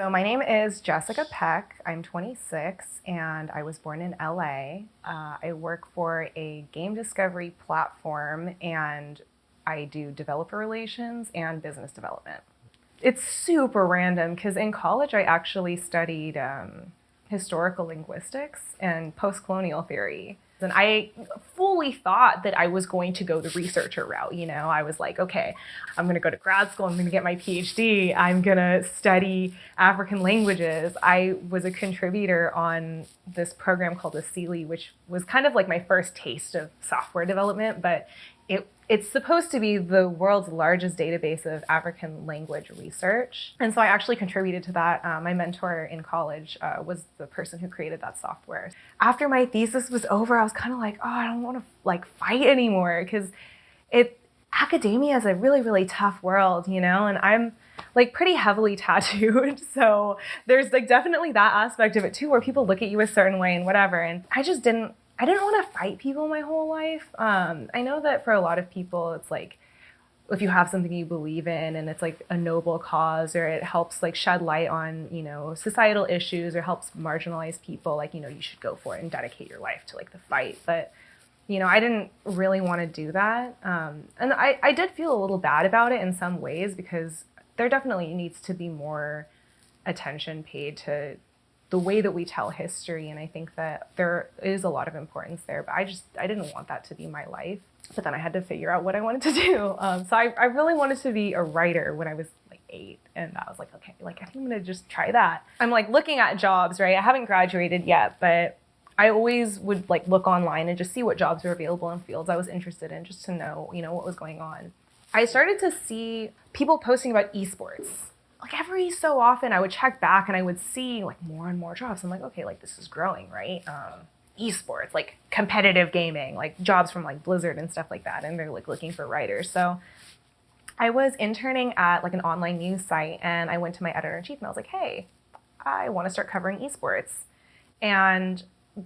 So my name is Jessica Paek. I'm 26 and I was born in LA. I work for a game discovery platform and I do developer relations and business development. It's super random because in college I actually studied historical linguistics and post-colonial theory. And I fully thought that I was going to go the researcher route. I was like, okay, I'm going to go to grad school. I'm going to get my PhD. I'm going to study African languages. I was a contributor on this program called the CELI, which was kind of like my first taste of software development, but it's supposed to be the world's largest database of African language research. And so I actually contributed to that. My mentor in college was the person who created that software. After my thesis was over, I was kind of like, oh, I don't want to fight anymore because academia is a really, really tough world, and I'm pretty heavily tattooed. So there's definitely that aspect of it too, where people look at you a certain way and whatever. And I didn't want to fight people my whole life. I know that for a lot of people, it's like, if you have something you believe in and it's like a noble cause or it helps shed light on, societal issues or helps marginalize people, you should go for it and dedicate your life to the fight. But, I didn't really want to do that. And I did feel a little bad about it in some ways because there definitely needs to be more attention paid to the way that we tell history, and I think that there is a lot of importance there, but I didn't want that to be my life. But then I had to figure out what I wanted to do. So I really wanted to be a writer when I was 8, and I was like, okay, I think I'm gonna just try that. I'm looking at jobs, right? I haven't graduated yet, but I always would look online and just see what jobs are available in fields I was interested in, just to know, what was going on. I started to see people posting about esports. Every so often I would check back and I would see more and more jobs. I'm like, okay, this is growing, right? Esports, competitive gaming, jobs from Blizzard and stuff like that. And they're looking for writers. So I was interning at an online news site and I went to my editor-in-chief and I was like, hey, I want to start covering esports. And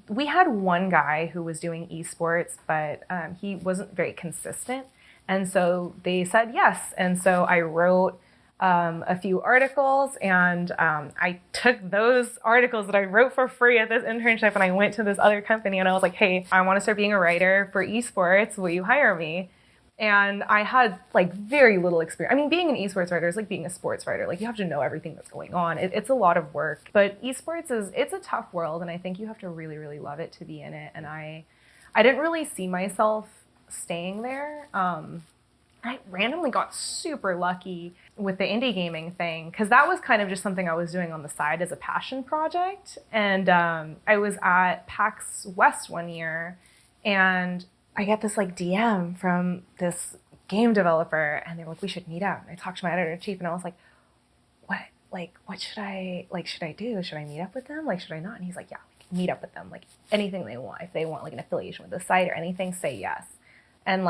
we had one guy who was doing esports, but he wasn't very consistent. And so they said yes. And so I wrote a few articles, and I took those articles that I wrote for free at this internship and I went to this other company and I was like, hey, I want to start being a writer for esports. Will you hire me? And I had very little experience. I mean, being an esports writer is like being a sports writer. You have to know everything that's going on. It's a lot of work, but esports it's a tough world, and I think you have to really, really love it to be in it. And I didn't really see myself staying there. I randomly got super lucky with the indie gaming thing because that was kind of just something I was doing on the side as a passion project. And I was at PAX West one year and I get this DM from this game developer and they were like, we should meet up. And I talked to my editor-in-chief and I was like, what should I do? Should I meet up with them? Should I not? And he's like, yeah, meet up with them. Anything they want. If they want an affiliation with the site or anything, say yes. And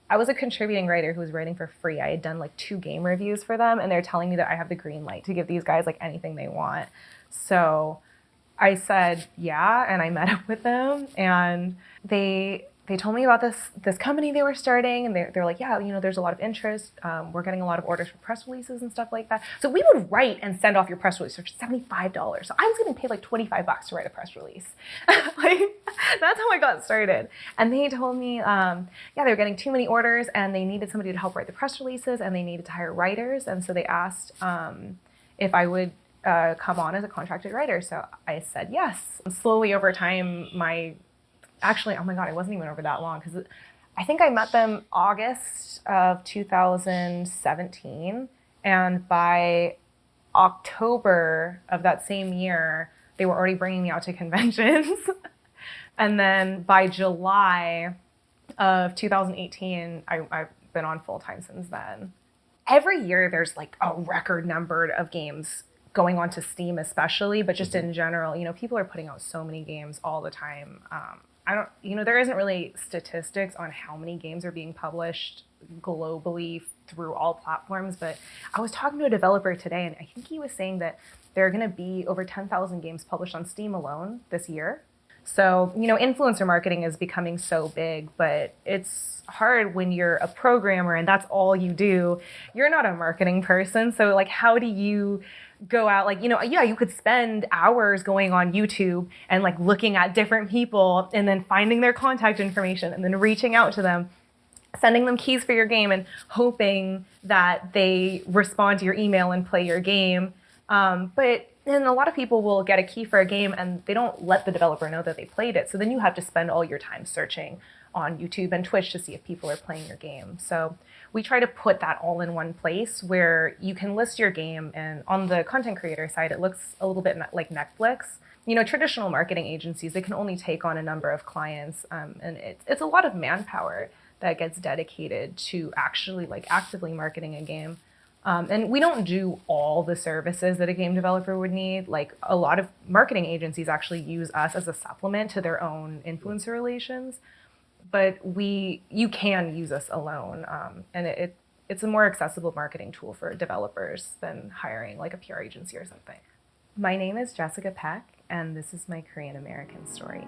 I was a contributing writer who was writing for free. I had done 2 game reviews for them and they're telling me that I have the green light to give these guys anything they want. So I said, yeah. And I met up with them and they told me about this company they were starting, and they're like, yeah, there's a lot of interest. We're getting a lot of orders for press releases and stuff like that. So we would write and send off your press release for $75. So I was getting paid $25 to write a press release. That's how I got started. And they told me, yeah, they were getting too many orders and they needed somebody to help write the press releases and they needed to hire writers. And so they asked if I would come on as a contracted writer. So I said yes. Slowly over time, actually, oh my God, it wasn't even over that long because I think I met them August of 2017. And by October of that same year, they were already bringing me out to conventions. And then by July of 2018, I've been on full-time since then. Every year there's a record number of games going on to Steam especially, but just in general, people are putting out so many games all the time. There isn't really statistics on how many games are being published globally through all platforms, but I was talking to a developer today and I think he was saying that there are going to be over 10,000 games published on Steam alone this year. So, influencer marketing is becoming so big, but it's hard when you're a programmer and that's all you do. You're not a marketing person. So, like, how do you go out? Like, yeah, you could spend hours going on YouTube and like looking at different people and then finding their contact information and then reaching out to them, sending them keys for your game and hoping that they respond to your email and play your game. But then a lot of people will get a key for a game and they don't let the developer know that they played it. So then you have to spend all your time searching on YouTube and Twitch to see if people are playing your game. So we try to put that all in one place where you can list your game, and on the content creator side, it looks a little bit like Netflix. Traditional marketing agencies, they can only take on a number of clients, and it's a lot of manpower that gets dedicated to actually like actively marketing a game. And we don't do all the services that a game developer would need. Like, a lot of marketing agencies actually use us as a supplement to their own influencer relations. But you can use us alone. And it's a more accessible marketing tool for developers than hiring like a PR agency or something. My name is Jessica Paek, and this is my Korean American story.